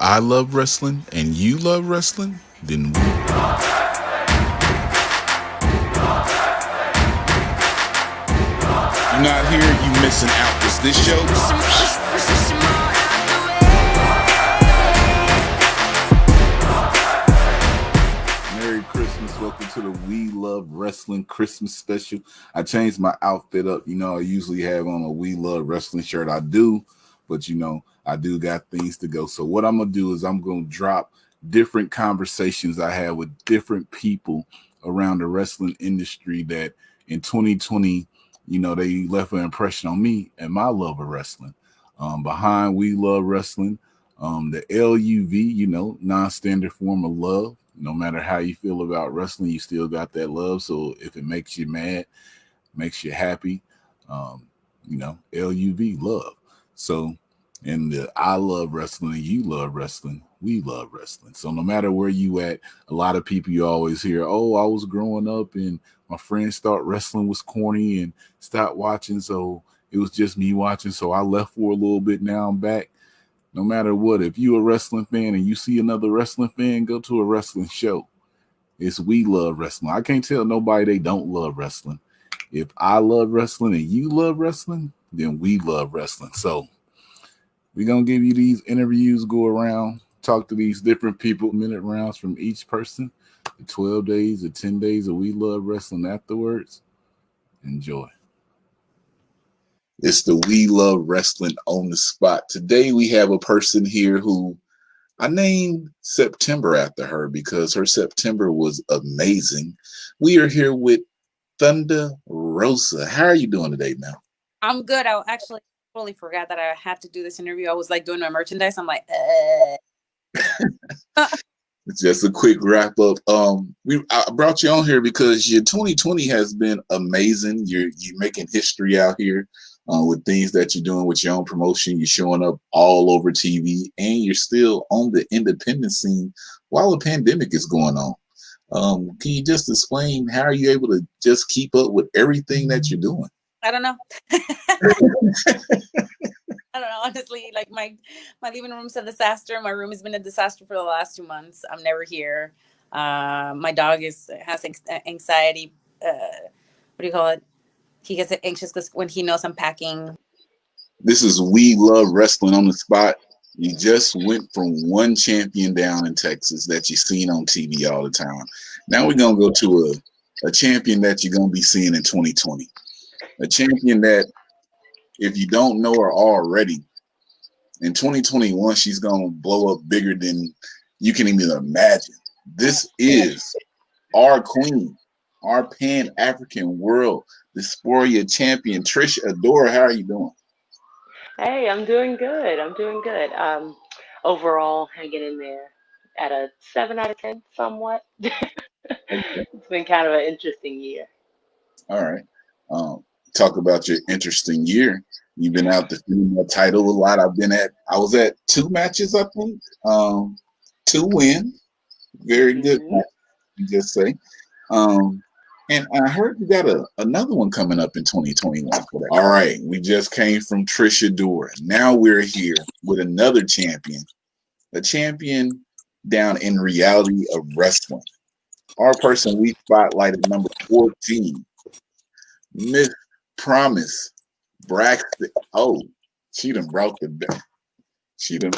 I love wrestling and you love wrestling, then you're not here, you missing out. Cause this show. Merry Christmas. Welcome to the We Luv Wrestling Christmas Special. I changed my outfit up. You know, I usually have on a We Luv Wrestling shirt. I do, but you know, I do got things to go. So what I'm going to do is I'm going to drop different conversations I had with different people around the wrestling industry that in 2020, you know, they left an impression on me and my love of wrestling. Behind We Luv Wrestling, the LUV, you know, non-standard form of love. No matter how you feel about wrestling, you still got that love. So if it makes you mad, makes you happy, you know, LUV, love. So in the I love wrestling and you love wrestling, we love wrestling. So no matter where you at, a lot of people you always hear, oh, I was growing up and my friends thought wrestling was corny and stopped watching. So it was just me watching. So I left for a little bit. Now I'm back. No matter what, if you're a wrestling fan and you see another wrestling fan, go to a wrestling show. It's We Love Wrestling. I can't tell nobody they don't love wrestling. If I love wrestling and you love wrestling, then we love wrestling. So we're going to give you these interviews, go around, talk to these different people, minute rounds from each person, the 12 days, the 10 days of We Love Wrestling afterwards. Enjoy. It's the We Love Wrestling on the spot. Today we have a person here who I named September after her because her September was amazing. We are here with Thunder Rosa. How are you doing today, ma'am? I'm good. I actually totally forgot that I had to do this interview. I was like doing my merchandise. I'm like, It's just a quick wrap up. I brought you on here because your 2020 has been amazing. You're making history out here with things that you're doing with your own promotion. You're showing up all over TV, and you're still on the independent scene while the pandemic is going on. Can you just explain how are you able to just keep up with everything that you're doing? I don't know. I don't know, honestly. Like my living room's a disaster. My room has been a disaster for the last 2 months. I'm never here. My dog has anxiety. What do you call it? He gets anxious because when he knows I'm packing. This is We Love Wrestling on the spot. You just went from one champion down in Texas that you've seen on TV all the time. Now we're gonna go to a champion that you're gonna be seeing in 2020. A champion that, if you don't know her already, in 2021, she's going to blow up bigger than you can even imagine. This is our queen, our Pan-African World Dysphoria champion, Tricia Adora. How are you doing? Hey, I'm doing good. Overall, hanging in there at a 7 out of 10, somewhat. It's been kind of an interesting year. All right. Talk about your interesting year. You've been out defending the title a lot. I was at 2 matches, I think. 2 wins. Very good match, you just say. And I heard you got another one coming up in 2021 for that. All right. We just came from Tricia Adora. Now we're here with another champion. A champion down in reality of wrestling. Our person we spotlighted, number 14. Miss Promise Braxton. Oh, she done brought the back. She done.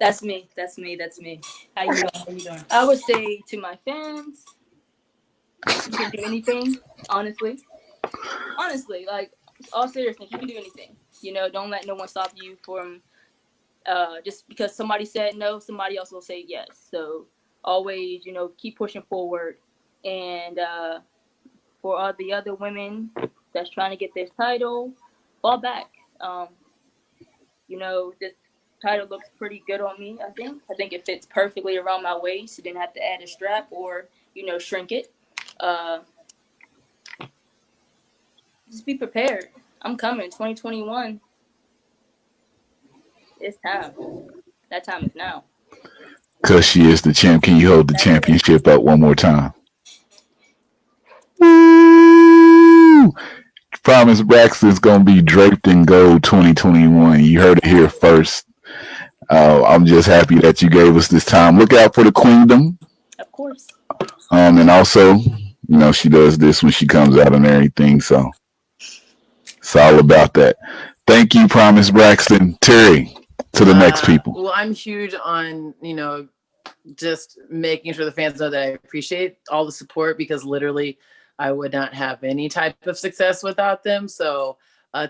That's me. How you doing? I would say to my fans, you can do anything. Honestly, like all seriousness, you can do anything. You know, don't let no one stop you from just because somebody said no, somebody else will say yes. So always, you know, keep pushing forward. And for all the other women that's trying to get this title, fall back. You know, this title looks pretty good on me, I think. I think it fits perfectly around my waist. You didn't have to add a strap or, you know, shrink it. Just be prepared. I'm coming. 2021. It's time. That time is now. Because she is the champ. Can you hold the championship up one more time? Woo! Promise Braxton's gonna be draped in gold 2021. You heard it here first. I'm just happy that you gave us this time. Look out for the Queendom. Of course. And also, she does this when she comes out and everything. So it's all about that. Thank you, Promise Braxton. Terry, to the next people. Well, I'm huge on, just making sure the fans know that I appreciate all the support, because literally I would not have any type of success without them. So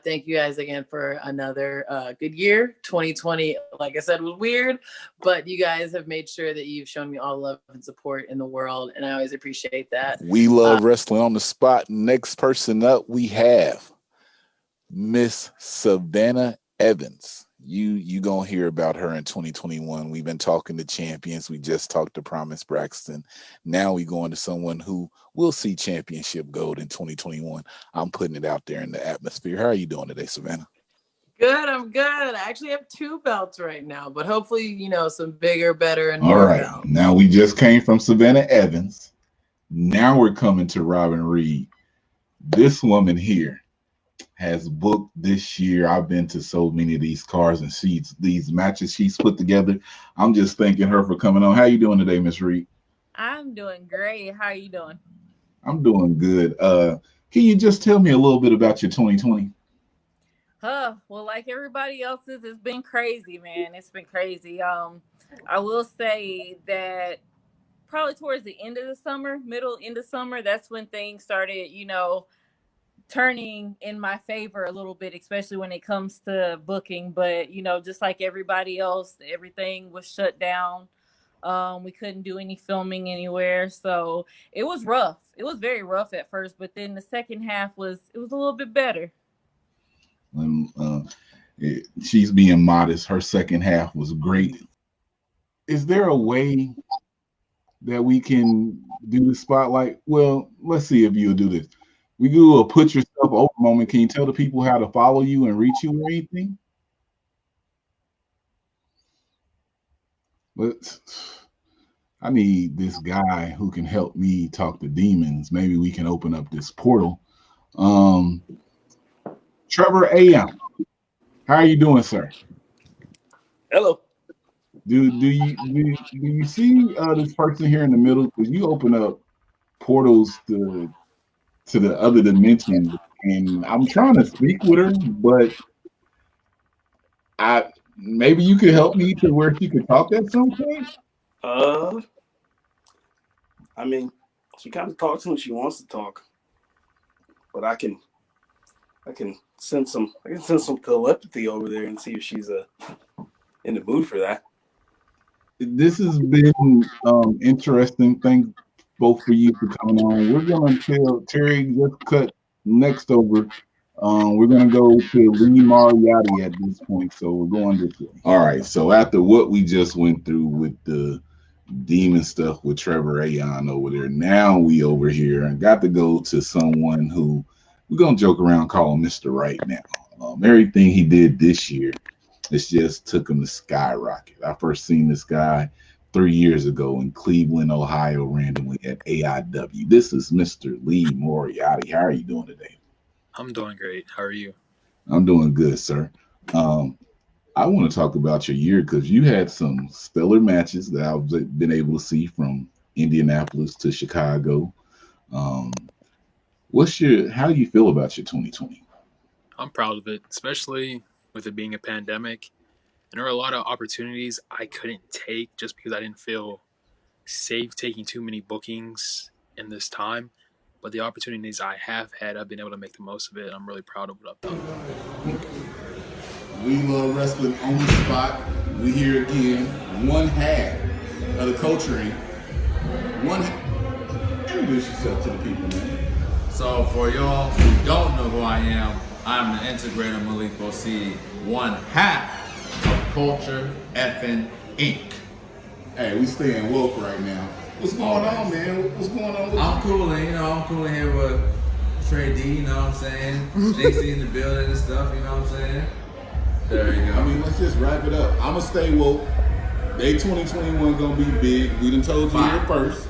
thank you guys again for another good year. 2020, like I said, was weird, but you guys have made sure that you've shown me all love and support in the world, and I always appreciate that. We love wrestling on the spot. Next person up, we have Miss Savannah Evans. You gonna hear about her in 2021. We've been talking to champions. We just talked to Promise Braxton. Now we going to someone who will see championship gold in 2021. I'm putting it out there in the atmosphere. How are you doing today, Savannah? Good, I'm good. I actually have 2 belts right now, but hopefully, some bigger, better, and all more right. belts. Now we just came from Savannah Evans. Now we're coming to Robyn Reid. This woman here has booked this year. I've been to so many of these cards and these matches she's put together. I'm just thanking her for coming on. How you doing today, Miss Reid? I'm doing great. How are you doing? I'm doing good. Can you just tell me a little bit about your 2020? Well, like everybody else's, it's been crazy, man. It's been crazy. I will say that probably towards the end of the summer, end of summer, that's when things started, turning in my favor a little bit, especially when it comes to booking. But just like everybody else, everything was shut down. We couldn't do any filming anywhere, so it was rough. It was very rough at first, but then the second half was a little bit better. She's being modest. Her second half was great. Is there a way that we can do the spotlight? Well, let's see if you'll do this. We do a put yourself over moment. Can you tell the people how to follow you and reach you or anything? But I need this guy who can help me talk to demons. Maybe we can open up this portal. Trevor Aeon, how are you doing, sir? Hello. Do you see this person here in the middle? Because you open up portals to the other dimension, and I'm trying to speak with her, but maybe you could help me to where she could talk at some point. I mean, she kind of talks when she wants to talk, but I can send some telepathy over there and see if she's in the mood for that. This has been interesting. Thanks both for you for coming on. We're gonna tell Terry, let's cut next over. We're gonna go to Lee Moriarty at this point, so we're going this way. All right. So after what we just went through with the demon stuff with Trevor Aeon over there, now we over here and got to go to someone who we're gonna joke around calling Mr. Right now. Everything he did this year, it's just took him to skyrocket. I first seen this guy 3 years ago in Cleveland, Ohio, randomly at AIW. This is Mr. Lee Moriarty. How are you doing today? I'm doing great. How are you? I'm doing good, sir. I want to talk about your year because you had some stellar matches that I've been able to see from Indianapolis to Chicago. How do you feel about your 2020? I'm proud of it, especially with it being a pandemic. And there were a lot of opportunities I couldn't take just because I didn't feel safe taking too many bookings in this time. But the opportunities I have had, I've been able to make the most of it. I'm really proud of what I've done. We love wrestling on the spot. We here again, one half of the culture. Introduce yourself to the people, man. So for y'all who don't know who I am, I'm the integrator Malik Bosede, one half of Culture Effin' Inc. Hey, we staying woke right now. What's going on, man? What's going on with I'm cooling here with Trey D, you know what I'm saying? Dixie in the building and stuff, you know what I'm saying? There you go. I mean, let's just wrap it up. I'ma stay woke. Day 2021 gonna be big. We done told you here first.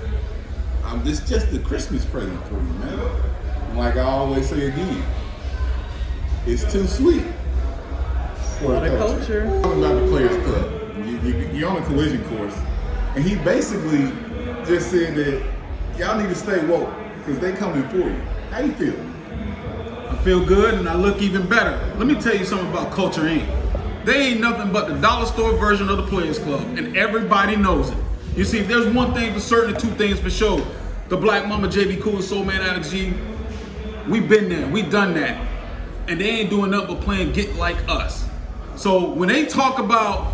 This just a Christmas present for you, man. And like I always say again, It's too sweet. What a culture. Talking about the Players Club. You're on a collision course. And he basically just said that y'all need to stay woke because they coming for you. How you feel? I feel good and I look even better. Let me tell you something about Culture Inc. They ain't nothing but the dollar store version of the Players Club, and everybody knows it. You see, if there's one thing for certain and two things for sure, the Black Mama, JB Cool, Soul Man, Alex G, we been there, we done that. And they ain't doing nothing but playing Get Like Us. So when they talk about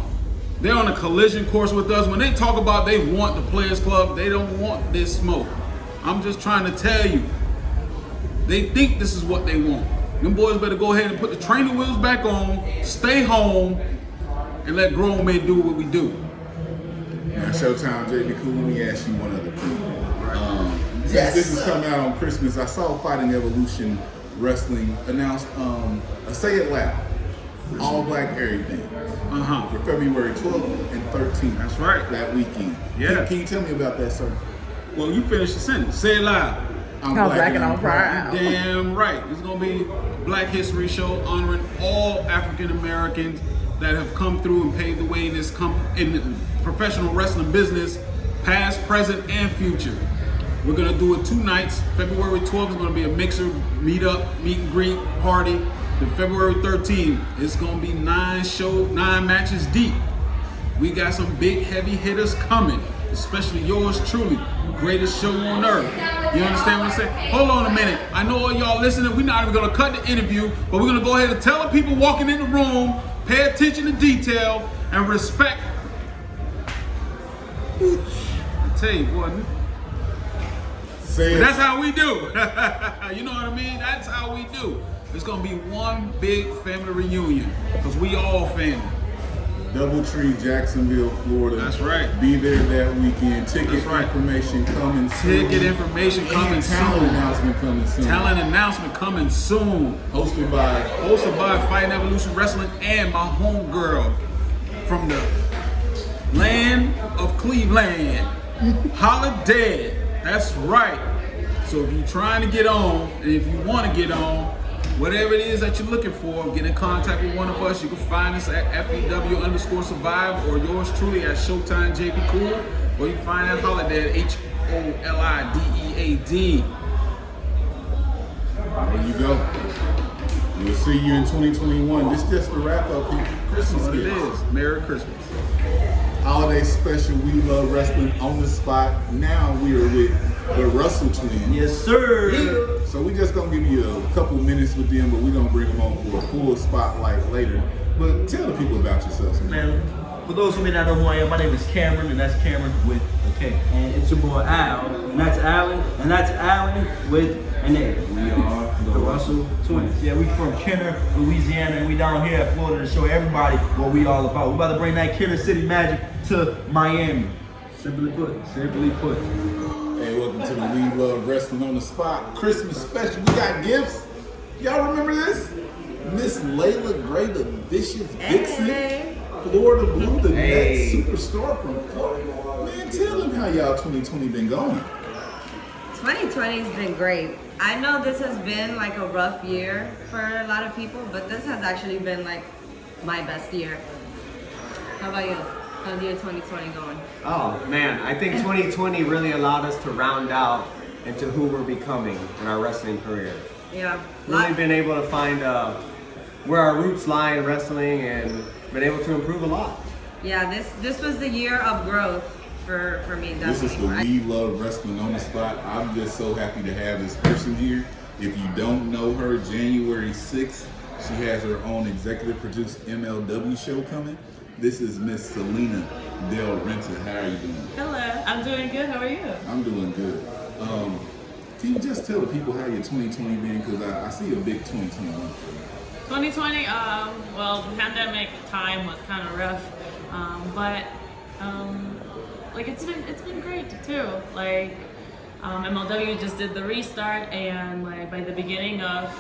they're on a collision course with us, when they talk about they want the Players Club, they don't want this smoke. I'm just trying to tell you, they think this is what they want. Them boys better go ahead and put the training wheels back on, stay home, and let grown men do what we do. Now, Showtime, JB Cool, let me ask you one other thing. Since this is coming out on Christmas, I saw Fighting Evolution Wrestling announced a Say It Loud, all black everything. For February 12th and 13th. That's right. That weekend. Yeah. Can you tell me about that, sir? Well, you finished the sentence. Say it loud. I'm black and I'm proud. Damn right. It's going to be a Black History show honoring all African Americans that have come through and paved the way in this in the professional wrestling business, past, present, and future. We're going to do it 2 nights. February 12th is going to be a mixer, meet and greet party. Then February 13th, it's going to be 9 matches deep. We got some big heavy hitters coming, especially yours truly, greatest show on earth. You understand what I'm saying? Hold on a minute. I know all y'all listening, we're not even going to cut the interview, but we're going to go ahead and tell the people walking in the room, pay attention to detail and respect. I tell you, boy. That's how we do. You know what I mean? That's how we do. It's going to be one big family reunion because we all family. Doubletree, Jacksonville, Florida. That's right. Be there that weekend. Ticket information coming soon. Ticket information coming soon. Talent announcement coming soon. Talent announcement coming soon. Hosted by Fighting Evolution Wrestling and my homegirl from the land of Cleveland, Holiday. That's right. So if you're trying to get on, and if you want to get on, whatever it is that you're looking for, get in contact with one of us. You can find us at FEW_Survive or yours truly at Showtime JB Cool, or you can find that Holiday at HOLIDEAD. There you go. We'll see you in 2021. This is just the wrap up. Christmas What it is. Merry Christmas. Holiday special. We Love Wrestling on the spot. Now we are with the Russell twins. Yes, sir. So we just gonna give you a couple minutes with them, but we're gonna bring them on for a full spotlight later. But tell the people about yourselves, man. For those who may not know who I am, my name is Cameron, and that's Cameron with a K. And it's your boy Al, and that's Alan, with an A. We are the Russell Twins. Yeah, we from Kenner, Louisiana, and we down here at Florida to show everybody what we all about. We're about to bring that Kenner City magic to Miami. Simply put. Hey, welcome to the We Love Wrestling on the Spot Christmas Special. We got gifts. Y'all remember this? Miss Leila Gray, the Vicious Vixen, Florida Blue, the next superstar from Florida. Man, tell them how y'all 2020 been going. 2020 has been great. I know this has been like a rough year for a lot of people, but this has actually been like my best year. How about you? How's your 2020 going? Oh man, I think 2020 really allowed us to round out into who we're becoming in our wrestling career. Yeah. Really been able to find where our roots lie in wrestling and been able to improve a lot. Yeah, this was the year of growth for me, definitely. This is the We Love Wrestling on the Spot. I'm just so happy to have this person here. If you don't know her, January 6th, she has her own executive produced MLW show coming. This is Miss Salina Del Renta. How are you doing? Hello, I'm doing good. How are you? I'm doing good. Can you just tell the people how your 2020 been? Because I see a big 2021. 2020, well, the pandemic time was kind of rough, but like it's been great too. Like MLW just did the restart, and like by the beginning of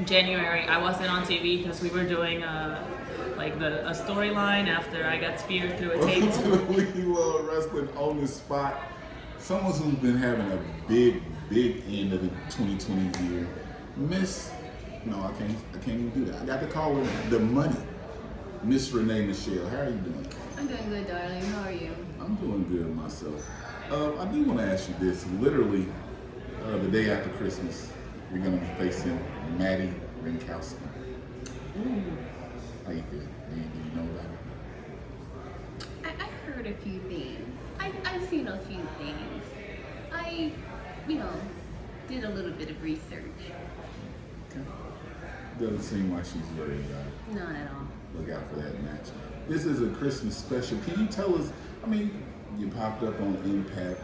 January, I wasn't on TV because we were doing a storyline after I got speared through a table. Welcome to We Love Wrestling on the Spot. Someone who's been having a big end of the 2020 year, Miss No, I can't even do that. I got to call her the money. Miss Renee Michelle, how are you doing? I'm doing good, darling. How are you? I'm doing good myself. I do want to ask you this. Literally, the day after Christmas, you're going to be facing Maddie Rinkowski. Ooh. How you feel? Do you know about it? I heard a few things. I've seen a few things. I, did a little bit of research. Okay. Doesn't seem like she's worried about it. Not at all. Look out for that match. This is a Christmas special. Can you tell us, you popped up on Impact,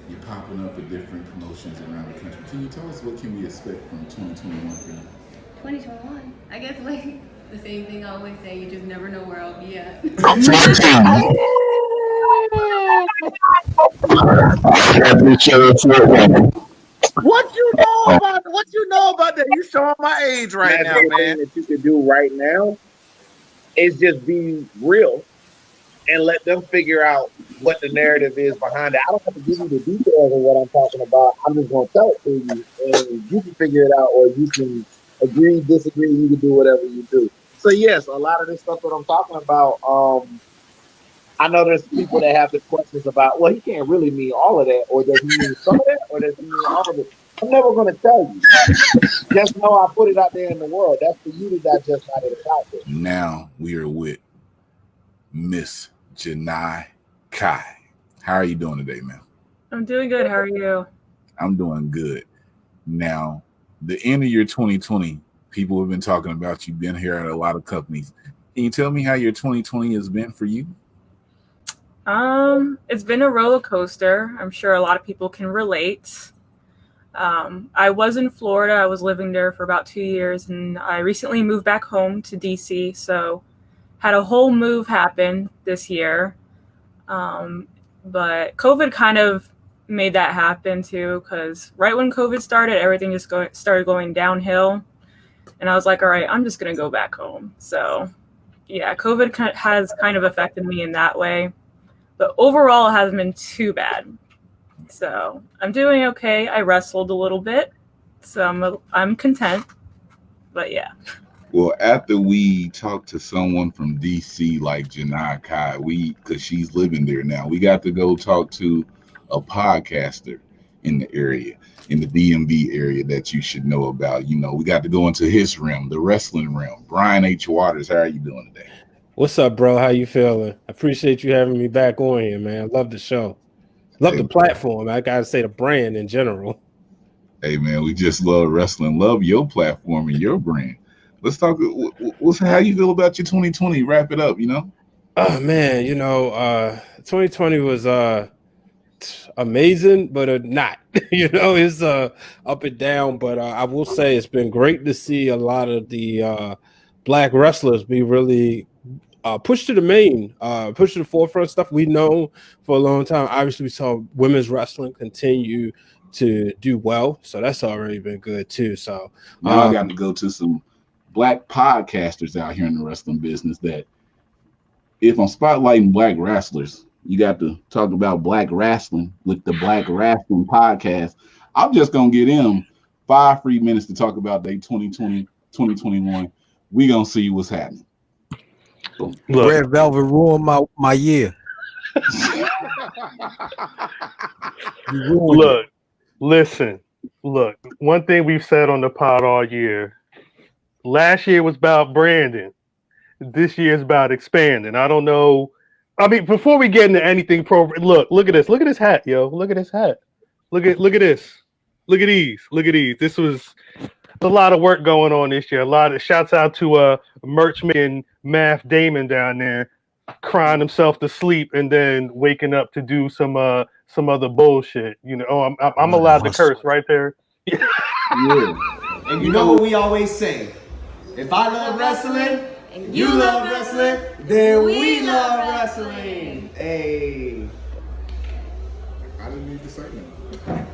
you're popping up at different promotions around the country. Can you tell us what can we expect from 2021 for you? 2021? I guess like the same thing I always say, you just never know where I'll be at. What you know about that? You showing my age right now, man. That you can do right now is just be real and let them figure out what the narrative is behind it. I don't have to give you the details of what I'm talking about. I'm just going to tell it to you, and you can figure it out, or you can agree, disagree. You can do whatever you do. So yes, a lot of this stuff that I'm talking about. I know there's people that have the questions about, well, he can't really mean all of that, or does he mean some of that, or does he mean all of it? I'm never going to tell you. Just know I put it out there in the world. That's for you to digest how it's out there. Now we are with Miss Janai Kai. How are you doing today, man? I'm doing good. How are you? I'm doing good. Now, the end of your 2020, people have been talking about you, been here at a lot of companies. Can you tell me how your 2020 has been for you? It's been a roller coaster. I'm sure a lot of people can relate. I was in Florida. I was living there for about 2 years, and I recently moved back home to DC. So had a whole move happen this year. But COVID kind of made that happen too, because right when COVID started, everything just started going downhill. And I was like, all right, I'm just going to go back home. So yeah, COVID has kind of affected me in that way. But overall, it hasn't been too bad. So I'm doing okay. I wrestled a little bit, so I'm content. But yeah. Well, after we talked to someone from DC like Janai Kai, because she's living there now, we got to go talk to a podcaster in the area, in the DMV area that you should know about. We got to go into his realm, the wrestling realm. Brian H. Waters, how are you doing today? What's up, bro? How you feeling? I appreciate you having me back on here, man. I love the show. Love the platform. I gotta say the brand in general. Hey, man, we just love wrestling. Love your platform and your brand. Let's talk. How you feel about your 2020? Wrap it up, Oh, man, 2020 was amazing, but not. It's up and down. But I will say it's been great to see a lot of the black wrestlers be really pushed to the forefront. Stuff we know for a long time. Obviously, we saw women's wrestling continue to do well, so that's already been good too. So now I got to go to some black podcasters out here in the wrestling business. That if I'm spotlighting black wrestlers, you got to talk about black wrestling with the Black Wrestling Podcast. I'm just gonna get them 5 free minutes to talk about their 2020, 2021. We gonna see what's happening. Look. Red Velvet ruined my year. Listen. One thing we've said on the pod all year. Last year was about branding. This year is about expanding. I don't know. Before we get into anything look at this. Look at this hat, yo. Look at this hat. Look at this. Look at these. This was a lot of work going on this year. A lot of shouts out to Merchman Math Damon down there, crying himself to sleep and then waking up to do some other bullshit. I'm allowed to curse right there. Yeah. And you know what we always say? If I love wrestling and you love wrestling, then we love wrestling. Hey. I didn't need to say that.